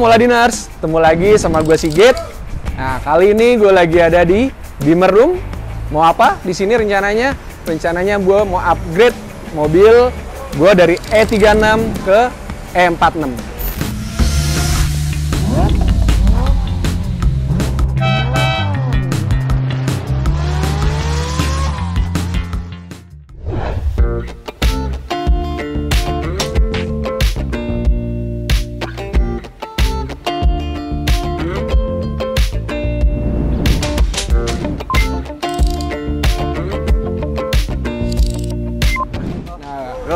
Moladiners, ketemu lagi sama gue Sigit. Nah, kali ini gue lagi ada di Bimmer Room. Mau apa? Di sini rencananya gue mau upgrade mobil gue dari E36 ke E46.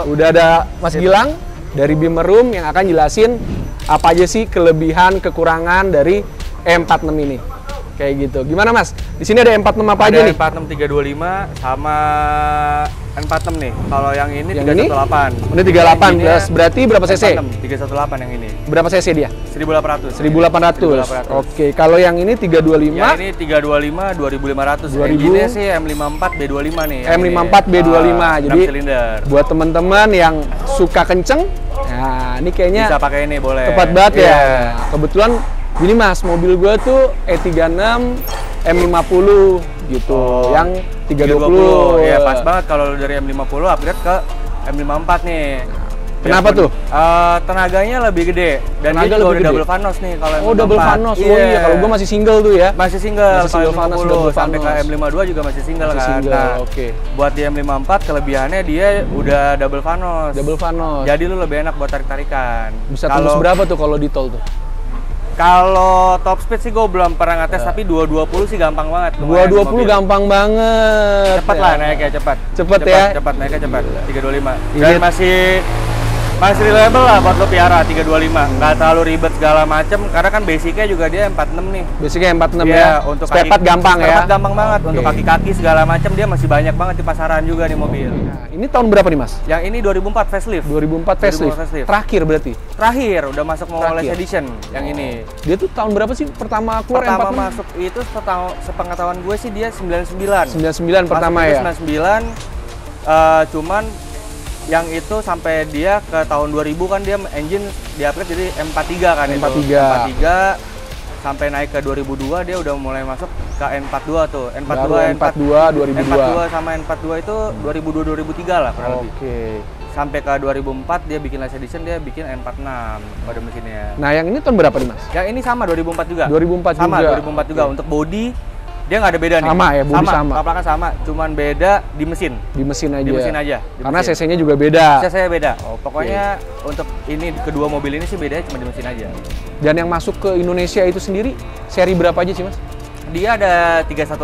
Udah ada Mas Gilang dari Bimmer Room yang akan jelasin apa aja sih kelebihan kekurangan dari E46 ini. Kayak gitu. Gimana Mas? Di sini ada E46 apa aja nih? E46 325 sama E46 nih. Kalau yang ini 318. Ini 38 plus berarti berapa cc? 318 yang ini. Berapa cc dia? 1800. 1800. Oke, kalau yang ini 325. Yang ini 325 2500. Ini sih M54 B25 nih. M54 B25. Jadi silinder. Buat teman-teman yang suka kenceng, nah ini kayaknya bisa pakai ini boleh. Tepat banget ya. Kebetulan gini Mas, mobil gue tuh E36 M50 gitu, yang 320. Ya pas banget kalau dari M50 upgrade ke M54 nih. Kenapa tuh? Tenaganya lebih gede dan tenaga dia juga udah gede. double vanos nih kalau M54. Oh, double vanos. Oh iya, kalau gue masih single tuh ya. Masih single, vanos, sampai ke M52 juga masih single masih kan. Single. Nah, oke. Buat di M54 kelebihannya dia udah double vanos. Double vanos. Jadi lu lebih enak buat tarik-tarikan. Bisa tembus berapa tuh kalau di tol tuh? Kalau top speed sih gue belum pernah ngetes, tapi 220 sih gampang banget. 220 gampang banget. Cepet lah naiknya, cepat. Cepet ya? Cepat naiknya cepat. 325. Dan masih reliable lah buat lo piara 325. Nggak terlalu ribet segala macem, karena kan basicnya juga dia 46 nih. Basicnya 46 ya. Untuk spare part gampang ya. Spare part gampang banget. Untuk kaki-kaki segala macem dia masih banyak banget di pasaran juga nih mobil. Nah, ini tahun berapa nih Mas? Yang ini 2004 facelift. 2004 facelift. Terakhir berarti? Terakhir, udah masuk Moles Edition yang ini. Dia tuh tahun berapa sih pertama keluar? Pertama masuk itu sepengetahuan gue sih dia 99. 99 pertama ya? 99, cuman yang itu sampai dia ke tahun 2000 kan dia engine di-upgrade jadi M43 kan. M43 sampai naik ke 2002 dia udah mulai masuk ke N42 tuh. N42 2002 sama N42 itu 2002 2003 lah kurang lebih. Oke. Sampai ke 2004 dia bikin Last Edition, dia bikin N46 pada mesinnya. Nah, yang ini tahun berapa nih Mas? Yang ini sama 2004 juga. 2004 sama, juga. 2004 juga. Untuk body dia nggak ada beda nih. Sama ya, body sama. Kaplakan sama, cuman beda di mesin. Di mesin aja. Di mesin aja. Karena cc-nya juga beda. cc-nya beda. Pokoknya untuk ini kedua mobil ini sih bedanya cuma di mesin aja. Dan yang masuk ke Indonesia itu sendiri seri berapa aja sih Mas? Dia ada 318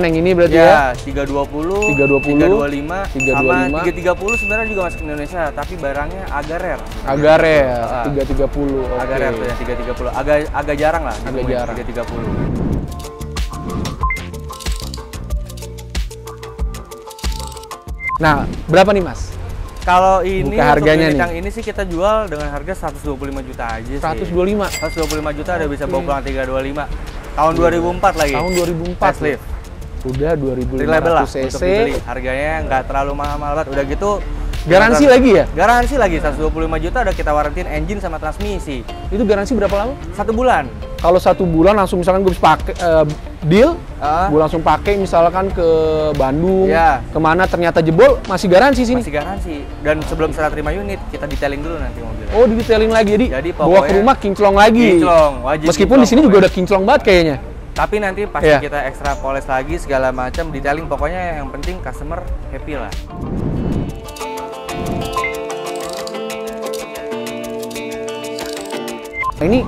yang ini berarti ya? 320, 325, sama 330 sebenarnya juga masuk ke Indonesia, tapi barangnya agak rare. Agak rare, 330. Agak rare tuh yang 330, agak jarang lah. Agak jarang. 330. Nah, berapa nih Mas? Kalau ini harganya untuk yang ini sih kita jual dengan harga 125 juta aja sih. 125 juta udah bisa bawa pulang 325. Tahun 2004 lagi. Tahun 2004. Facelift. Udah 2500 lah cc. untuk dibeli. Harganya nggak terlalu mahal-mahal banget. Udah gitu garansi lagi ya? Garansi lagi 125 juta udah kita warantin engine sama transmisi. Itu garansi berapa lama? 1 bulan. Kalau 1 bulan langsung misalkan gue pakai deal, gue langsung pakai misalkan ke Bandung, kemana ternyata jebol, masih garansi sini? Masih garansi. Dan sebelum serah terima unit, kita detailing dulu nanti mobilnya. Oh, di detailing lagi, jadi bawa ke rumah kinclong lagi. Kinclong, wajib. Meskipun di sini juga udah kinclong banget kayaknya. Tapi nanti pasti kita ekstra poles lagi segala macam, detailing, pokoknya yang penting customer happy lah. Ini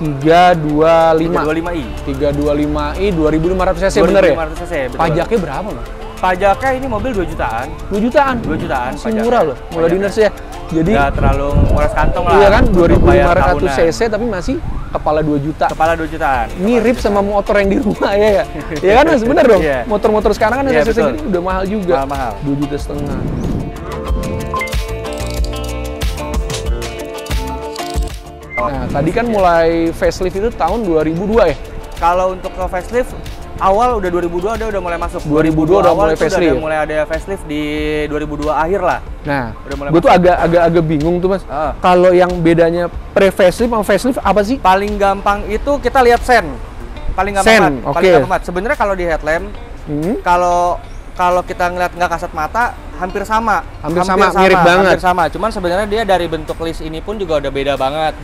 325i 325i 2500 cc bener ya? 2500 cc, betul. Pajaknya berapa Bang? Pajaknya ini mobil 2 jutaan. 2 jutaan? 2 jutaan. Masih murah loh, Moladiners ya. Jadi nggak terlalu nguras kantong lah. Iya kan, 2500 cc tapi masih kepala 2 juta. Kepala 2 jutaan. Mirip sama motor yang di rumah ya. Iya kan Mas, bener dong? Motor-motor sekarang kan cc segini udah mahal juga. Mahal. 2,5 juta. Nah, tadi kan mulai facelift itu tahun 2002 ya? Kalau untuk ke facelift awal udah 2002 dia udah mulai masuk. 2002 udah mulai facelift. Udah mulai ada facelift di 2002 akhir lah. Nah, udah mulai gue tuh agak bingung tuh Mas. Kalau yang bedanya pre-facelift sama facelift apa sih? Paling gampang itu kita lihat sen. Paling gampang banget. Paling gampang banget. Sebenarnya kalau di headlamp, kalau kita ngeliat nggak kasat mata, hampir sama. Hampir sama, mirip banget. Hampir sama. Cuman sebenarnya dia dari bentuk list ini pun juga udah beda banget.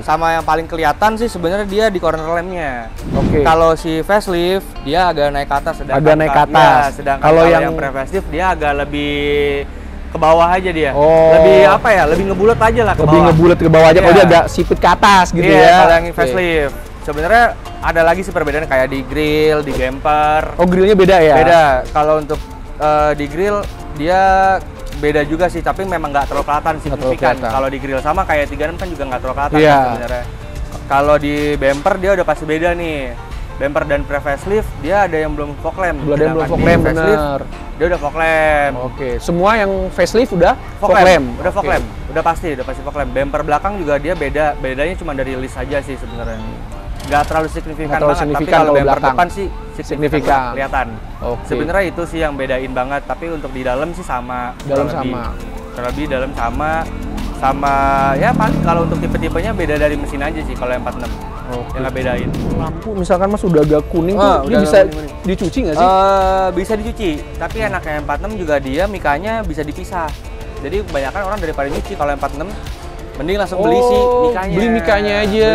Sama yang paling kelihatan sih sebenarnya dia di corner lampnya. Kalau si facelift dia agak naik ke atas. Agak naik ke atas. Sedangkan kalau yang pre-facelift dia agak lebih ke bawah aja dia. Lebih apa ya? Lebih ngebulet aja lah ke bawah. Lebih ngebulet ke bawah aja. Kalau dia agak sipit ke atas gitu ya. Kalau yang facelift. Sebenarnya ada lagi sih perbedaan kayak di grill, di bumper. Oh, grillnya beda ya? Beda. Kalau untuk di grill dia beda juga sih, tapi memang nggak terlalu kelihatan signifikan. Kalau di grill sama kayak 36 kan juga nggak terlalu kelihatan sebenarnya. Kalau di bumper dia udah pasti beda nih. Bumper dan pre-facelift dia ada yang belum fog lamp. Belum fog lamp, bener. Dia udah fog lamp. Semua yang facelift udah fog lamp. Udah fog lamp. Udah pasti fog lamp. Bumper belakang juga dia beda. Bedanya cuma dari list aja sih sebenarnya. Nggak terlalu signifikan banget, tapi kalau bumper depan sih signifikan kelihatan. Sebenarnya itu sih yang bedain banget, tapi untuk di dalam sih sama. Kurang lebih dalam sama ya paling kalau untuk tipe-tipenya beda dari mesin aja sih kalau yang 46. Yang nggak bedain. Lampu misalkan Mas udah agak kuning tuh, dia bisa dicuci nggak sih? Bisa dicuci, tapi enaknya yang 46 juga dia mikanya bisa dipisah. Jadi kebanyakan orang daripada nyuci kalau yang 46 mending langsung beli sih mikanya. Beli mikanya aja.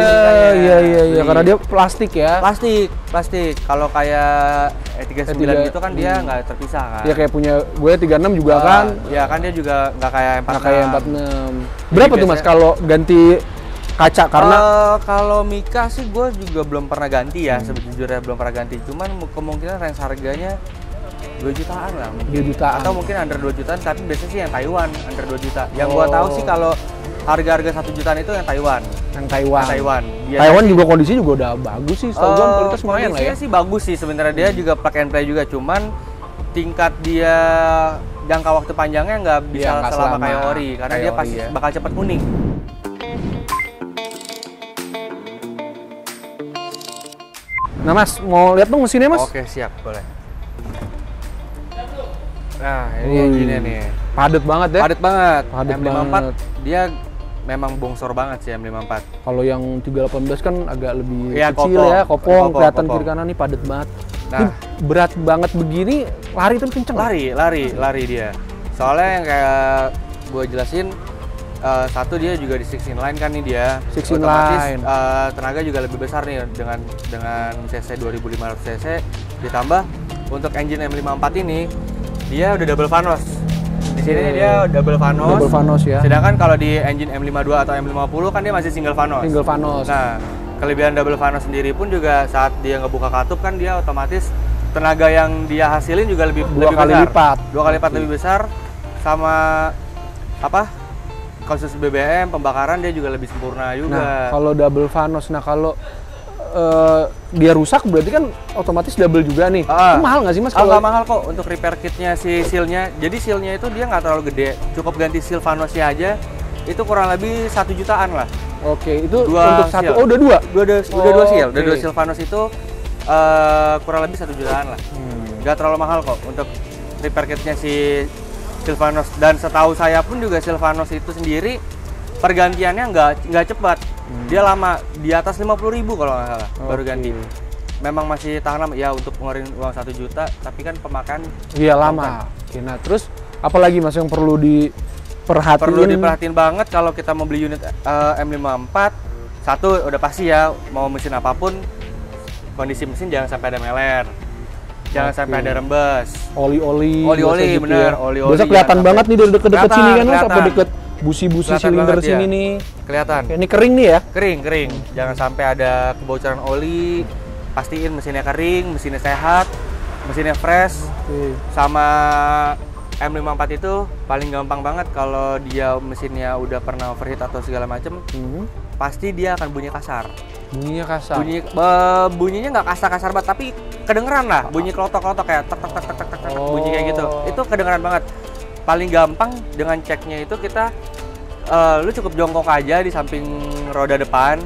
Iya, karena dia plastik ya. Plastik. Kalau kayak E39 gitu kan dia nggak terpisah kan. Dia kayak punya gue 36 juga kan. Iya kan dia juga nggak kayak 46. Nggak kayak 46. Berapa tuh Mas kalau ganti kaca? Karena kalau mika sih gue juga belum pernah ganti ya, sejujurnya belum pernah ganti. Cuman kemungkinan range harganya 2 jutaan lah mungkin. 2 jutaan. Atau mungkin under 2 jutaan, tapi biasanya sih yang Taiwan under 2 juta. Yang gua tahu sih kalau harga-harga 1 jutaan itu yang Taiwan. Taiwan juga kondisi juga udah bagus sih, setahu gua kualitas lumayan lah ya. Sih bagus sih sebenarnya, dia juga plug and play juga, cuman tingkat dia jangka waktu panjangnya nggak bisa selama kayak ori, karena dia pasti bakal cepat kuning. Nah Mas, mau lihat dong mesinnya Mas? Oke siap, boleh. Nah ini engine-nya nih. Padat banget ya? Padat banget. M54 dia memang bongsor banget sih M54. Kalau yang 318 kan agak lebih kecil ya, kopong, kelihatan kiri kanan nih padat banget. Nah, ini berat banget begini, lari tuh kenceng. Lari dia. Soalnya yang kayak gue jelasin, satu dia juga di 16 line kan nih dia. 16 line. Tenaga juga lebih besar nih dengan cc 2500 cc, ditambah untuk engine M54 ini dia udah double vanos. Di sini dia double vanos ya. Sedangkan kalau di engine M52 atau M50 kan dia masih single vanos. Nah, kelebihan double vanos sendiri pun juga saat dia ngebuka katup kan dia otomatis tenaga yang dia hasilin juga lebih besar. 2 kali lipat lebih besar, sama konsumsi BBM, pembakaran dia juga lebih sempurna juga. Nah, kalau double vanos, kalau dia rusak berarti kan otomatis double juga nih. Itu mahal nggak sih Mas? Nggak mahal kok untuk repair kitnya si sealnya. Jadi sealnya itu dia nggak terlalu gede, cukup ganti seal vanosnya aja itu kurang lebih 1 jutaan lah. Itu untuk satu. Udah dua seal. Udah 2 seal vanos itu kurang lebih 1 jutaan lah. Nggak terlalu mahal kok untuk repair kitnya si seal vanos. Dan setahu saya pun juga seal vanos itu sendiri pergantiannya nggak cepat. Dia lama, di atas 50.000 kalau nggak salah baru ganti. Memang masih tahan lama ya untuk ngeluarin uang 1 juta, tapi kan pemakaian lama. Nah terus apalagi Mas yang perlu diperhatiin? Perlu diperhatiin banget kalau kita mau beli unit M54. Satu udah pasti ya, mau mesin apapun kondisi mesin jangan sampai ada meler, jangan sampai ada rembes. Oli-oli bener, oli-oli. Biasa kelihatan banget nih dari deket-deket sini kan Mas, sampai deket busi-busi silinder sini nih. Kelihatan. Ini kering nih ya? Kering. Jangan sampai ada kebocoran oli. Pastiin mesinnya kering, mesinnya sehat, mesinnya fresh. Sama M54 itu paling gampang banget kalau dia mesinnya udah pernah overheat atau segala macem. Pasti dia akan bunyi kasar. Bunyinya nggak kasar-kasar banget, tapi kedengeran lah. Bunyi klotok-klotok kayak tek bunyi kayak gitu. Itu kedengeran banget. Paling gampang dengan ceknya itu kita lu cukup jongkok aja di samping roda depan,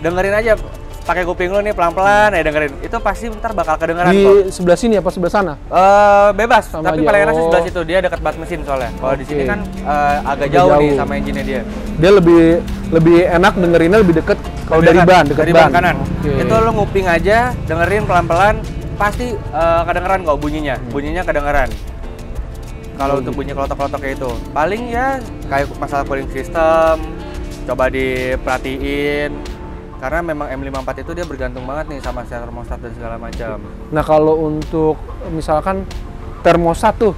dengerin aja pakai kuping lu nih pelan-pelan ya dengerin. Itu pasti ntar bakal kedengeran di kok. sebelah sini apa sebelah sana? Bebas, Sama tapi aja. paling enak sih Oh. sebelah situ. Dia dekat bat mesin soalnya. Kalau di sini Oke. kan agak Agak jauh nih jauh. sama engine-nya dia. Dia lebih enak dengerinnya lebih deket kalau dari ban, dekat dari ban. ban kanan. Oke. Itu lu nguping aja, dengerin pelan-pelan, pasti kedengeran kok bunyinya. Bunyinya kedengeran. Kalau untuk bunyi kelotok-kelotok kayak itu, paling ya kayak masalah cooling system, coba diperhatiin. Karena memang M54 itu dia bergantung banget nih sama termostat dan segala macam. Nah kalau untuk misalkan termostat tuh,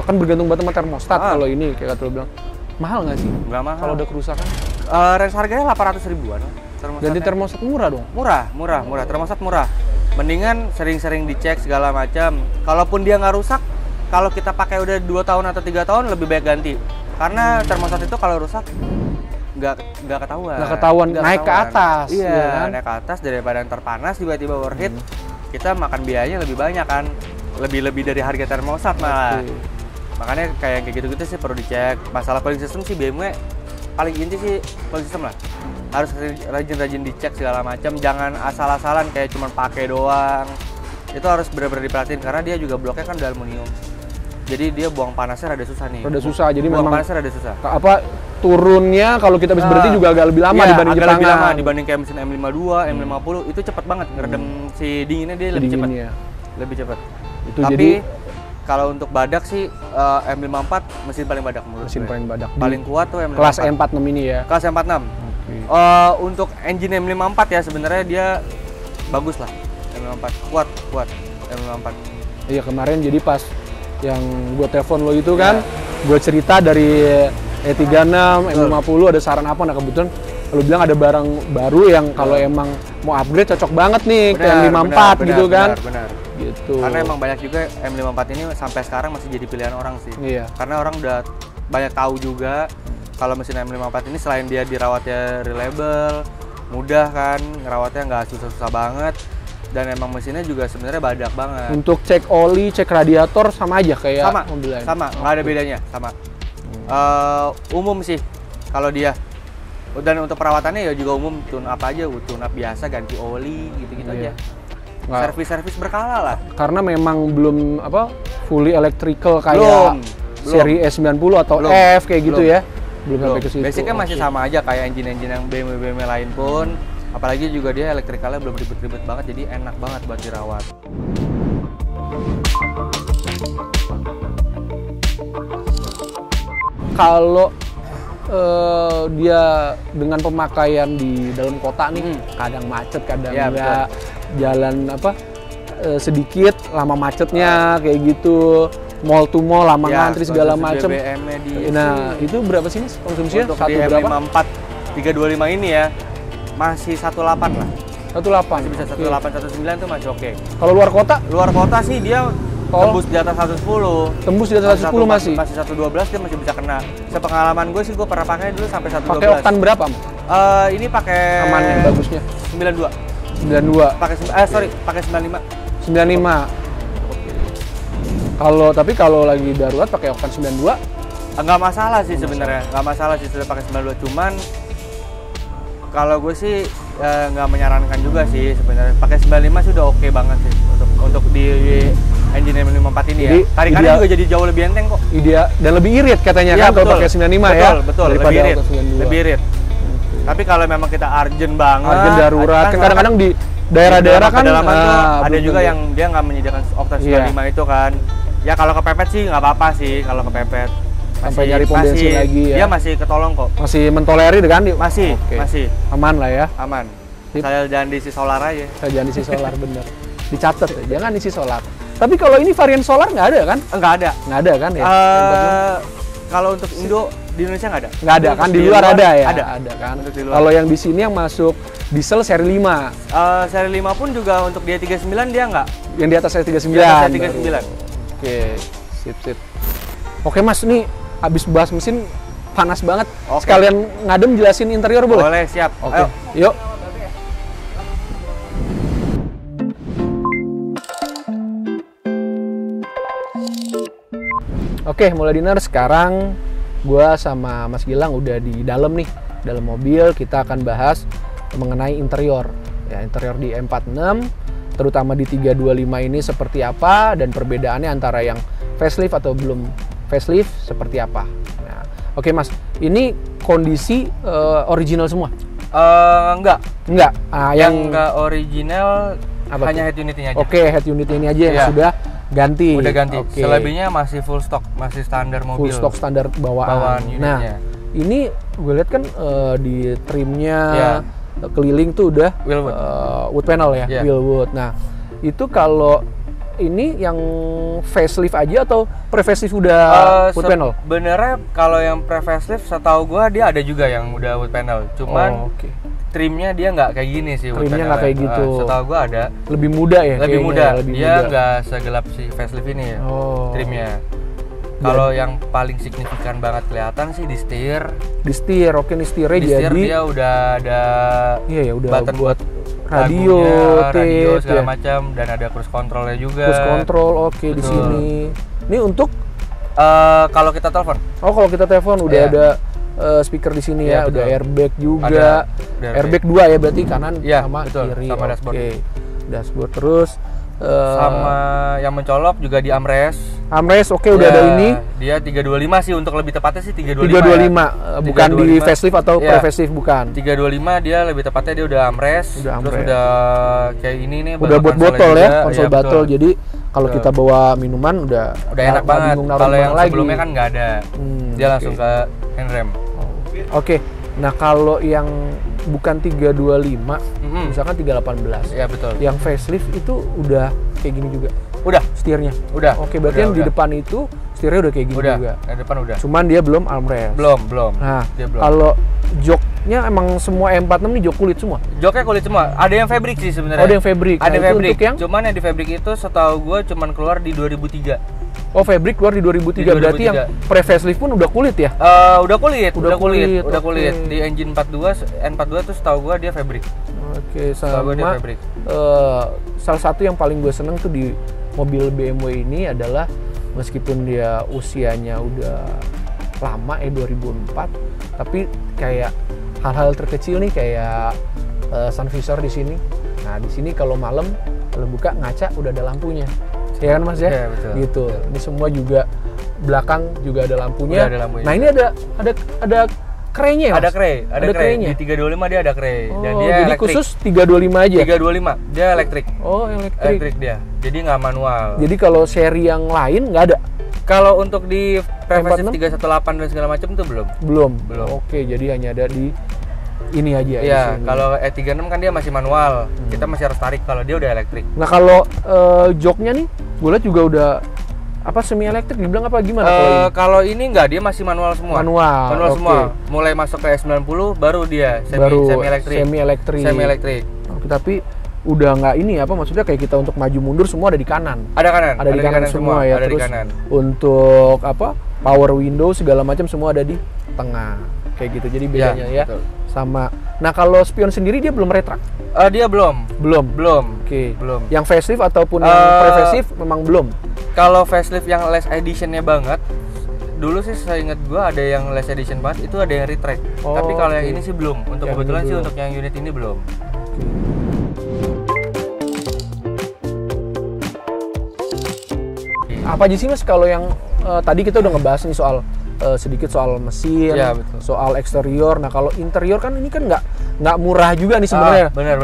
kan bergantung banget sama termostat. Kalau ini kayak kata lo bilang, mahal nggak sih? Nggak mahal. Kalau ada kerusakan? Range harganya 800 ribuan. Ganti termostat murah dong? Murah. Termostat murah. Mendingan sering-sering dicek segala macam. Kalaupun dia nggak rusak, kalau kita pakai udah 2 tahun atau 3 tahun lebih baik ganti. Karena termostat itu kalau rusak nggak ketahuan. Nggak ketahuan, naik ke ketahuan. atas. Iya, ya kan? naik ke atas daripada ntar panas tiba-tiba overheat. Kita makan biayanya lebih banyak kan. Lebih dari harga termostat malah. Oke. Makanya kayak gitu-gitu sih perlu dicek. Masalah cooling system sih BMW paling inti sih cooling system lah. Harus rajin-rajin dicek segala macam. Jangan asal-asalan kayak cuma pakai doang. Itu harus benar-benar diperhatiin karena dia juga bloknya kan udah aluminium. Jadi dia buang panasnya rada susah nih. Rada susah, jadi buang memang panasnya rada susah. apa turunnya kalau kita habis berhenti juga agak lebih lama Iya, dibanding agak Jepangan. lebih lama dibanding kayak mesin M52, M50 itu cepet banget ngeredam si dinginnya dia lebih cepat. Dinginnya. Lebih cepat. Itu Tapi jadi kalau untuk badak sih M54 mesin paling badak menurut mesin gue. paling badak. Di Paling kuat tuh M54. kelas E46 ini ya. Kelas M46. Oke. Untuk engine M54 ya sebenarnya dia bagus lah. M54 kuat M54. Iya kemarin jadi pas yang gua telepon lo itu kan, gua cerita dari E36, M50 ada saran apa? Nah kebetulan lo bilang ada barang baru yang kalau emang mau upgrade cocok banget nih ke M54 gitu kan. Benar. Gitu. Karena emang banyak juga M54 ini sampai sekarang masih jadi pilihan orang sih. Iya. Karena orang udah banyak tahu juga kalau mesin M54 ini selain dia dirawatnya reliable, mudah kan, ngerawatnya nggak susah-susah banget. Dan emang mesinnya juga sebenarnya badak banget. Untuk cek oli, cek radiator sama aja kayak mobil lain. Sama, nggak ada bedanya, sama. Umum sih kalau dia. Dan untuk perawatannya ya juga umum, tune up aja, tune up biasa, ganti oli gitu-gitu Iya. aja. Nggak- Servis-servis berkala lah. Karena memang belum fully electrical kayak Belum. seri E90 atau Belum. F kayak gitu Belum. ya. Belum sampai ke situ. Basicnya masih Oke. sama aja kayak engine-engine yang BMW lain pun. Apalagi juga dia elektrikalnya belum ribet-ribet banget, jadi enak banget buat dirawat. Kalau dia dengan pemakaian di dalam kota nih, kadang macet, kadang Iya, enggak, jalan sedikit lama macetnya kayak gitu, mall to mall lama Ya, ngantri segala konsumsi macam. BBM-nya di Nah, itu berapa sih Mas konsumsinya? untuk Satu di berapa? M54 325 ini ya masih 18 lah. 18. Masih bisa Oke. 18 19 tuh masih oke. Kalau luar kota Luar kota sih dia Tol? tembus di atas 110. tembus di atas 110 masih. Masih 112 dia masih bisa kena. Sepengalaman gue sih gue pernah pakai dulu sampai 112. Pakai oktan berapa? Mas? Ini pakai Aman yang bagusnya. 92. 92. Pakai pakai 95. 95. Kalau lagi darurat pakai oktan 92. Enggak masalah sih sebenarnya. Enggak masalah sih sudah pakai 92, cuman kalau gue sih nggak menyarankan juga sih sebenarnya. Pakai 95 sudah oke banget sih untuk di engine M54 ini Jadi, ya. Tarikannya ideal- juga jadi jauh lebih enteng kok. Ideal dan lebih irit katanya Iya, kan kalau pakai 95 ya. Betul, daripada lebih irit. oktan 92. Lebih irit. Tapi kalau memang kita urgent banget, Urgent darurat kan kadang-kadang di daerah-daerah kan pedalaman tuh ada belum juga tentu. yang dia nggak menyediakan oktan Iya. 95 itu kan. Ya kalau kepepet sih nggak apa-apa sih kalau kepepet. Sampai nyari pom bensin lagi ya. Dia masih ketolong kok. masih mentolerir kan? Masih, Oke. masih Aman lah ya. aman. Sip. Saya jangan diisi solar aja. Saya jangan isi solar bener. Dicatat ya, jangan isi solar. Tapi kalau ini varian solar nggak ada kan? Enggak ada. Nggak ada kan ya? Kalau untuk Indo di Indonesia nggak ada. Nggak ada kan? Untuk Di luar ada ya? Ada. Ada kan? Untuk di luar. Kalau yang di sini yang masuk diesel seri 5. Seri 5 pun juga untuk dia 39 dia nggak. Yang di atas seri 39. Di atas seri baru. 39. Oke, sip. Oke Mas, nih habis bahas mesin panas banget. Oke. Sekalian ngadem jelasin interior boleh? Boleh, siap. Oke, Ayo. yuk. Oke, mulai dinner. Sekarang gua sama Mas Gilang udah di dalam nih, dalam mobil. Kita akan bahas mengenai interior, Ya, interior di M46, terutama di 325 ini seperti apa dan perbedaannya antara yang facelift atau belum facelift seperti apa. Nah, oke Mas, ini kondisi original semua? Enggak. Yang enggak original apa hanya tuh? head unitnya aja. Oke, head unitnya ini aja yang Iya. sudah ganti. Udah ganti. Oke. Selebihnya masih full stock, masih standar mobil. Full stock standar bawaan. unitnya. Nah, ini gue lihat kan di trimnya Iya. keliling tuh udah Wheelwood. wood panel ya, Iya. wheelwood. Nah, itu kalau ini yang facelift aja atau pre-facelift udah wood panel? Sebenarnya kalau yang pre-facelift setahu gua dia ada juga yang udah wood panel. Cuman Oke. trimnya dia nggak kayak gini sih. wood Trimnya panel-nya. nggak kayak gitu. Setahu gua ada. Lebih muda ya? Lebih kayaknya, muda. lebih Dia muda. nggak segelap si facelift ini ya. Oh. Trimnya. Kalau yang paling signifikan banget kelihatan sih di setir. Di setir, oke nih setirnya Di setir jadi dia udah ada iya ya udah button buat radio, lagunya, radio tape, segala ya. macam, dan ada cruise controlnya juga. Cruise control, oke di Betul. sini. Ini untuk Kalau kita telepon kalau kita telepon udah Iya. ada speaker di sini Iya, ya, udah betul. airbag juga. Ada airbag. Airbag 2 ya berarti kanan Iya, sama betul, kiri. sama dashboard. Oke. Dashboard terus sama yang mencolok juga di armrest. armrest oke udah Ya, ada ini. Dia 325 sih, untuk lebih tepatnya sih 325. 325 bukan di 325. facelift atau Iya. pre-facelift bukan. 325 dia lebih tepatnya dia udah armrest. Udah Terus armrest. udah kayak ini nih. Udah buat botol ya, konsol Iya, botol. betul. Jadi kalau Betul. kita bawa minuman udah Udah enak banget. bingung naruh Kalau yang mana lagi. sebelumnya kan nggak ada. Dia oke. langsung ke handrem. Oke. Nah, kalau yang bukan 325, misalkan 318. Iya betul. Yang facelift itu udah kayak gini juga Udah, setirnya. udah. Oke, berarti Udah, yang di udah. depan itu setirnya udah kayak gini Udah, juga. yang depan udah. Cuman dia belum armrest. Belum. Nah, Dia belum. kalau joknya emang semua M46 nih jok kulit semua. Joknya kulit semua. Ada yang fabric sih sebenarnya. Oh, ada yang fabric. Ada Nah, itu fabric. untuk yang Cuman yang di fabric itu setahu gue cuman keluar di 2003. oh fabric keluar di 2003. Di 2003. Berarti yang pre-facelift pun udah kulit ya? Udah kulit. Udah kulit, Udah oke. kulit. Di engine N42 tuh setahu gue dia fabric. Oke, Setahu gue dia sama fabric. salah satu yang paling gue seneng tuh di mobil BMW ini adalah meskipun dia usianya udah lama 2004, tapi kayak hal-hal terkecil nih kayak sun visor di sini. Nah, di sini kalau malam kalau buka ngaca udah ada lampunya. Ya kan Mas ya? Iya, betul. Gitu. Betul. Ini semua juga belakang juga ada lampunya. Udah ada lampunya. Nah, ini ada krenya ya, Mas? Ada kray. Ada krenya? Di 325 dia ada kray. Oh, Dan dia jadi elektrik. khusus 325 aja? 325. Dia elektrik. Oh, elektrik. Elektrik dia. Jadi nggak manual. Jadi kalau seri yang lain nggak ada? Kalau untuk di M46? PVS 318 dan segala macam itu belum. Belum. Oke, jadi hanya ada di ini aja. di Iya, sini. kalau E36 kan dia masih manual. Kita masih harus tarik, kalau dia udah elektrik. Nah, kalau joknya nih, gue lihat juga udah apa semi elektrik dibilang apa gimana kalau ini? Kalau ini enggak, dia masih manual semua. Manual, oke. Semua. Mulai masuk ke S90 baru dia Baru semi elektrik. semi elektrik. Oke, tapi udah nggak ini apa maksudnya kayak kita untuk maju mundur semua ada di kanan. Ada kanan. Ada di kanan semua ya. Ada Terus di kanan. untuk apa? Power window segala macam semua ada di tengah. Kayak gitu. Jadi bedanya ya. betul. Sama. Nah, kalau spion sendiri dia belum retrak. Dia belum. Belum. Oke. Belum. Yang facelift ataupun yang pre-facelift memang belum. Kalau facelift yang less editionnya banget, dulu sih saya ingat gua ada yang less edition banget, itu ada yang retract. Oh, Tapi kalau yang oke. ini sih belum. Untuk Yang kebetulan ini sih belum. untuk yang unit ini belum. Apa aja sih Mas kalau yang tadi kita udah ngebahas nih soal sedikit soal mesin, Iya, betul. soal eksterior. Nah, kalau interior kan ini kan nggak murah juga nih sebenarnya. Benar.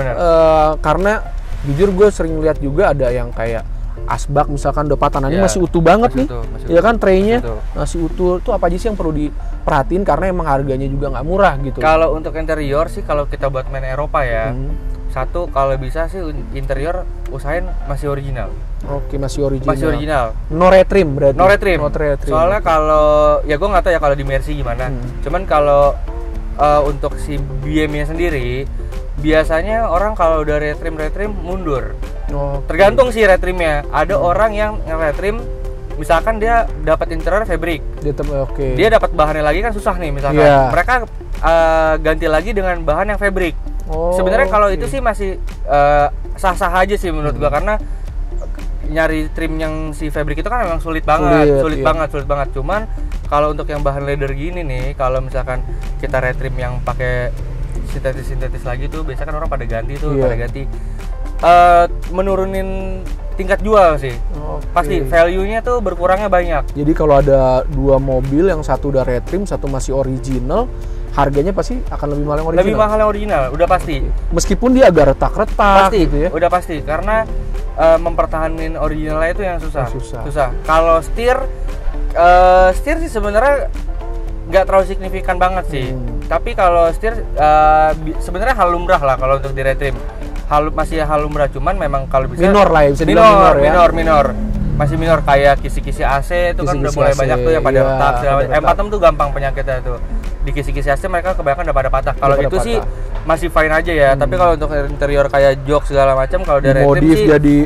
Karena jujur gue sering lihat juga ada yang kayak asbak misalkan udah patah. Nah, ini Iya, masih utuh banget masih nih. utuh, masih Ya kan traynya Masih utuh. masih utuh. Itu apa aja sih yang perlu diperhatiin karena emang harganya juga nggak murah gitu. Kalau untuk interior sih, kalau kita buat main Eropa ya, Hmm. satu kalau bisa sih interior usahain masih original. Oke, masih original. Masih original. No retrim berarti. No retrim. No retrim. Soalnya kalau ya gue nggak tahu ya kalau di Mercy gimana. Cuman kalau untuk si BM-nya sendiri biasanya orang kalau udah retrim mundur. Oke. Tergantung sih retrimnya. Ada orang yang nge-retrim misalkan dia dapat interior fabric. Oke. Dia dapat bahannya lagi kan susah nih misalkan. Iya. Mereka ganti lagi dengan bahan yang fabric. Oh, Sebenarnya kalau oke. itu sih masih sah-sah aja sih menurut gua, karena nyari trim yang si fabric itu kan memang sulit banget. Sulit iya. banget. Cuman kalau untuk yang bahan leather gini nih, kalau misalkan kita retrim yang pakai sintetis lagi tuh biasanya kan orang pada ganti tuh, Iya. pada ganti. Menurunin tingkat jual sih. Oke. Pasti value-nya tuh berkurangnya banyak. Jadi kalau ada dua mobil yang satu udah retrim, satu masih original, harganya pasti akan lebih mahal yang original. Lebih mahal yang original, udah pasti. Meskipun dia agak retak-retak Pasti, gitu ya. udah pasti. Karena mempertahankan originalnya itu yang susah. Susah. Kalau setir sih sebenarnya nggak terlalu signifikan banget sih. Tapi kalau setir sebenarnya hal lumrah lah kalau untuk di retrim. Masih hal lumrah, cuman memang kalau bisa Minor lah ya, bisa dibilang minor. Masih minor kayak kisi-kisi AC itu kan udah mulai Kisi-kisi banyak tuh yang pada iya, retak segala pada macam. M46 tuh gampang penyakitnya tuh. Di kisi-kisi AC mereka kebanyakan udah pada patah. Kalau Udah pada itu sih patah. masih fine aja ya. Tapi kalau untuk interior kayak jok segala macam kalau dari retrim modif sih jadi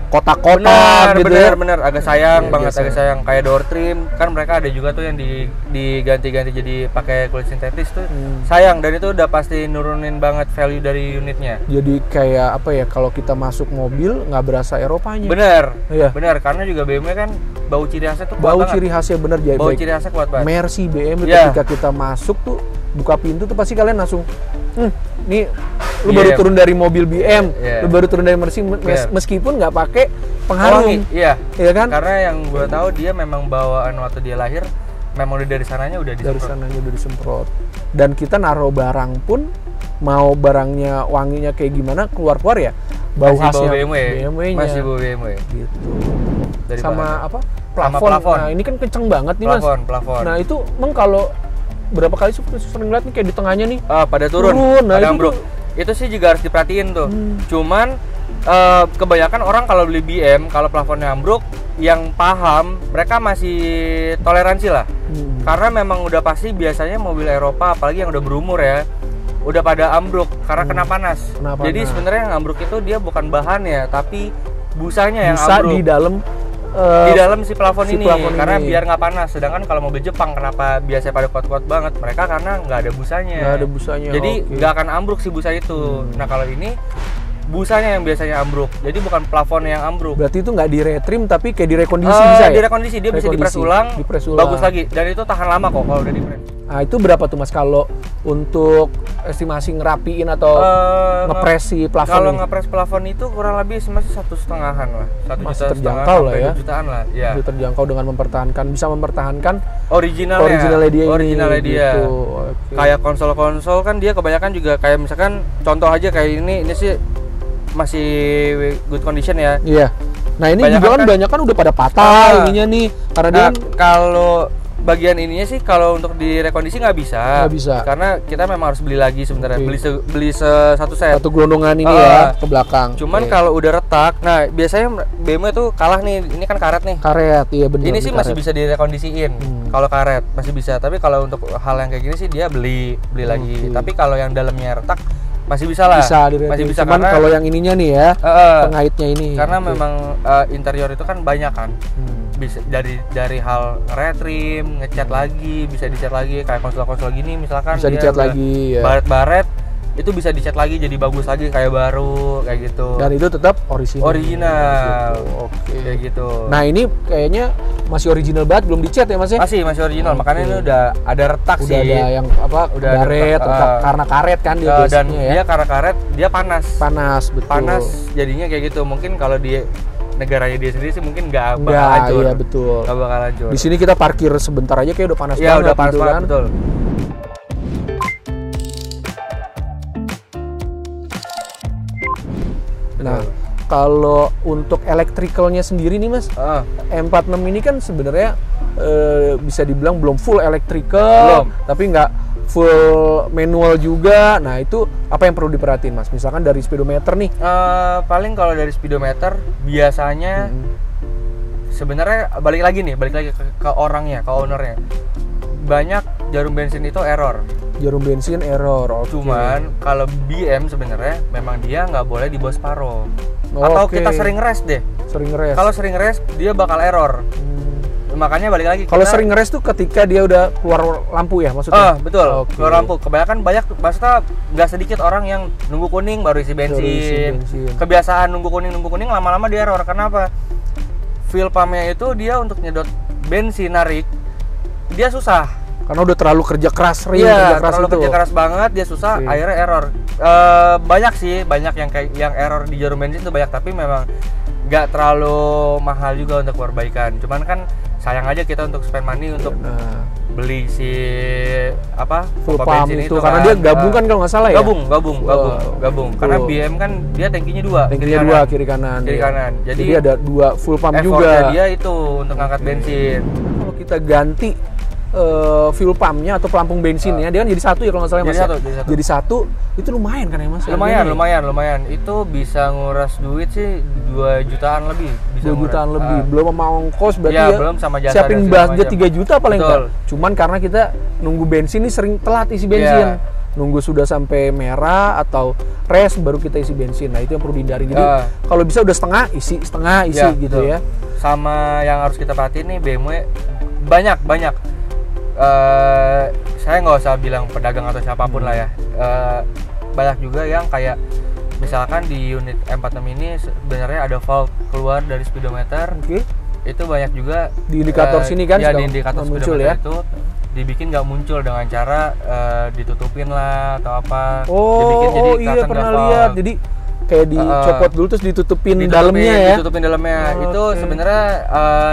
kotak-kotak gitu ya. bener agak sayang Iya, banget, biasa. agak sayang. Kayak door trim kan mereka ada juga tuh yang diganti-ganti jadi pakai kulit sintetis tuh sayang, dan itu udah pasti nurunin banget value dari unitnya. Jadi kayak apa ya, kalau kita masuk mobil nggak berasa Eropanya. Bener, Iya. bener, karena juga BMW kan bau ciri khasnya tuh kuat Bau banget. ciri khasnya bener, jadi Bau baik ciri khasnya kuat banget. Mercy, BMW Iya. ketika kita masuk tuh buka pintu tuh pasti kalian langsung nih lu Iya, baru iya. turun dari mobil BM, Iya. lu baru turun dari Mercy Iya. meskipun nggak pakai pengharum. Wangi, iya. Iya kan? Karena yang gue tahu dia memang bawaan waktu dia lahir memang udah dari sananya udah Dari disemprot. sananya udah disemprot. Dan kita naruh barang pun mau barangnya wanginya kayak gimana, keluar ya bau Masih khasnya bau BMW. BMW-nya. Masih bau BMW. Gitu. Dari Sama bahannya. apa? Sama Plafon. plafon. Nah, ini kan kenceng banget nih, Mas. Plafon. Nah, itu emang kalau berapa kali sering lihat nih kayak di tengahnya nih. Pada turun, Nah, pada itu ambruk. tuh- Itu sih juga harus diperhatiin tuh. Cuman kebanyakan orang kalau beli BM, kalau plafonnya ambruk, yang paham mereka masih toleransi lah. Karena memang udah pasti biasanya mobil Eropa, apalagi yang udah berumur ya, udah pada ambruk karena kena panas. Kena panas. Jadi sebenarnya yang ambruk itu dia bukan bahannya, tapi busanya yang Bisa ambruk. di dalam Di dalam si plafon si ini, plafon karena ini. biar nggak panas. Sedangkan kalau mobil Jepang kenapa biasanya pada kuat-kuat banget? Mereka karena nggak ada busanya. nggak ada busanya. Jadi oke. nggak akan ambruk si busa itu. Nah kalau ini busanya yang biasanya ambruk. Jadi bukan plafon yang ambruk. Berarti itu nggak direktrim tapi kayak direkondisi bisa ya? Direkondisi, dia bisa dipres ulang, Dipres ulang. bagus lagi. Dan itu tahan lama kok kalau udah dipres. Nah, itu berapa tuh Mas kalau untuk estimasi ngerapiin atau ngepres si plafon Kalau ini? ngepres plafon itu kurang lebih masih 1,5-an lah. 1,5 Masih juta terjangkau lah ya. 2 jutaan lah. Ya. Itu terjangkau dengan bisa mempertahankan Originalnya dia ini. Originalnya dia. Gitu. Oke. Kayak konsol-konsol kan dia kebanyakan juga kayak misalkan contoh aja kayak ini sih masih good condition ya. Iya. Nah, ini Banyakan juga kan kan- banyak kan udah pada patah ininya nih. Karena dia Nah, kan kalau bagian ininya sih kalau untuk direkondisi nggak bisa. Nggak bisa. Karena kita memang harus beli lagi sebenarnya. Oke. Beli satu set. satu gelondongan ini Ah. ya ke belakang. Cuman Oke. kalau udah retak, nah biasanya BMW tuh kalah nih. Ini kan karet nih. karet, iya benar. Ini sih masih bisa direkondisiin. Kalau karet masih bisa. Tapi kalau untuk hal yang kayak gini sih dia beli lagi. Oke. Tapi kalau yang dalamnya retak masih bisa lah. Bisa direkondisi. Masih bisa Cuman karena kalau yang ininya nih ya, pengaitnya ini. karena Oke. memang interior itu kan banyak kan. Bisa dari hal retrim, ngecat lagi, bisa dicat lagi kayak konsol-konsol gini misalkan Bisa dia dicat udah lagi ya. baret-baret itu bisa dicat lagi jadi bagus lagi kayak baru kayak gitu. Dan itu tetap original. Original. Gitu. Oke. Kayak gitu. Nah, ini kayaknya masih original banget, belum dicat ya Mas ya? masih original, makanya ini udah ada retak Udah sih. ada yang apa? Udah ada Karet, retak, karena karet kan dia dan basicnya ya. dia karena karet dia panas. Betul. Panas jadinya kayak gitu. Mungkin kalau di negaranya dia sendiri sih mungkin nggak bakal Enggak, hancur. iya betul. Nggak bakal hancur. Di sini kita parkir sebentar aja kayak udah panas ya banget udah panas gitu banget kan. betul. Nah, kalau untuk elektrikalnya sendiri nih Mas, Ah. M46 ini kan sebenarnya bisa dibilang belum full electrical, Belum. tapi nggak full manual juga. Nah, itu apa yang perlu diperhatiin Mas? Misalkan dari speedometer nih. Paling kalau dari speedometer biasanya sebenarnya balik lagi ke orangnya, ke ownernya. Banyak jarum bensin itu error. Jarum bensin error. Oke. Cuman kalau BM sebenarnya memang dia nggak boleh di bawah separuh. Oh, Atau oke. kita sering rest deh. Sering ngeres. Kalau sering rest dia bakal error. Makanya balik lagi. Kalau kita- sering ngeres tuh ketika dia udah keluar lampu ya maksudnya? betul. Oke. Keluar lampu. Kebanyakan maksudnya nggak sedikit orang yang nunggu kuning baru isi bensin. Baru isi bensin. Kebiasaan nunggu kuning lama-lama dia error. Kenapa? Fuel pumpnya itu dia untuk nyedot bensin narik dia susah. Karena udah terlalu kerja keras, Iya, terlalu kerja keras banget, dia susah, akhirnya error. Banyak sih, banyak yang error di jarum bensin itu banyak, tapi memang nggak terlalu mahal juga untuk perbaikan. Cuman kan sayang aja kita untuk spend money untuk beli si full pompa pump bensin itu karena dia gabung kan kalau nggak salah ya. Gabung. Karena BM kan dia tankinya dua. Tankinya dua kiri kanan. Jadi ada 2 full pump juga. Dia itu untuk ngangkat bensin. Kalau kita ganti fuel pumpnya atau pelampung bensinnya, dia kan jadi satu ya kalau nggak salah Mas. Jadi satu itu lumayan kan ya Mas? Lumayan. Itu bisa nguras duit sih 2 jutaan lebih. 2 jutaan lebih. Belum sama ongkos berarti ya. Belum sama jasa. Siapin budget 3 juta paling enggak. Cuman karena kita nunggu bensin nih sering telat isi bensin. Nunggu sudah sampai merah atau rest baru kita isi bensin. Nah, itu yang perlu dihindari. Jadi kalau bisa udah setengah isi gitu betul. Ya. Sama yang harus kita perhatiin nih BMW banyak. Saya nggak usah bilang pedagang atau siapapun lah ya. Banyak juga yang kayak misalkan di unit M46 ini sebenarnya ada fault keluar dari speedometer. Itu banyak juga di indikator sini kan? Ya, di indikator speedometer ya? Itu dibikin nggak muncul dengan cara ditutupin lah atau apa. Dibikin jadi iya pernah lihat. Jadi kayak dicopot dulu terus ditutupin dalamnya ya. Ditutupin dalamnya. Itu sebenarnya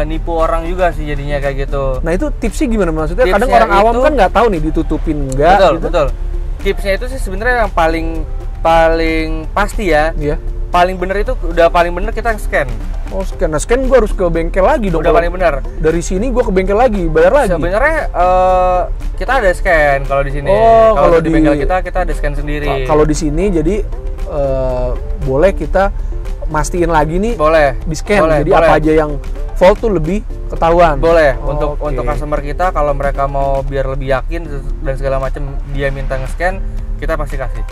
nipu orang juga sih jadinya kayak gitu. Nah, itu tipsnya gimana maksudnya? Kadang orang awam kan nggak tahu nih ditutupin enggak. Betul. Tipsnya itu sih sebenarnya yang paling pasti ya. Iya. Paling bener itu udah paling bener kita scan. Scan. Nah, scan gua harus ke bengkel lagi dong. Udah paling bener. Dari sini gua ke bengkel lagi, bayar lagi. Sebenarnya kita ada scan kalau di sini. Kalau di bengkel kita ada scan sendiri. Kalau di sini jadi boleh kita mastiin lagi nih. Boleh. Di scan. Jadi apa aja yang fault tuh lebih ketahuan. Boleh. Untuk customer kita kalau mereka mau biar lebih yakin dan segala macam dia minta nge-scan, kita pasti kasih.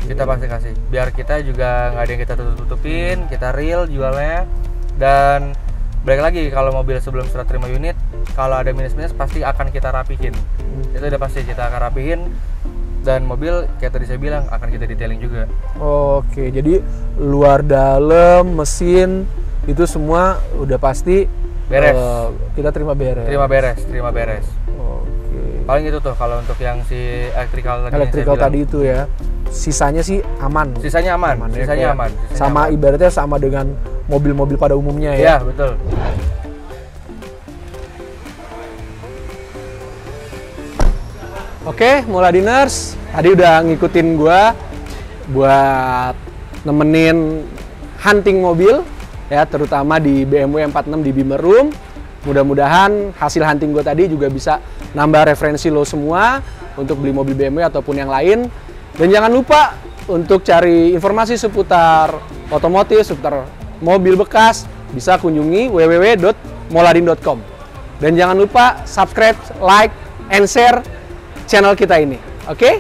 Kita pasti kasih. Biar kita juga nggak ada yang kita tutupin, kita real jualnya. Dan balik lagi kalau mobil sebelum serah terima unit, kalau ada minus-minus pasti akan kita rapihin. Itu udah pasti kita akan rapihin. Dan mobil kayak tadi saya bilang akan kita detailing juga. Jadi luar dalam mesin itu semua udah pasti beres. Kita terima beres. Terima beres. Paling itu tuh kalau untuk yang si electrical tadi itu ya. Sisanya sih aman. Sisanya aman. Sama aman. Ibaratnya sama dengan mobil-mobil pada umumnya ya. Iya, betul. Oke, Moladiners, tadi udah ngikutin gua buat nemenin hunting mobil ya, terutama di BMW M46 di Beamer Room. Mudah-mudahan hasil hunting gua tadi juga bisa nambah referensi lo semua untuk beli mobil BMW ataupun yang lain. Dan jangan lupa untuk cari informasi seputar otomotif, seputar mobil bekas, bisa kunjungi www.moladin.com. Dan jangan lupa subscribe, like, and share channel kita ini. Oke?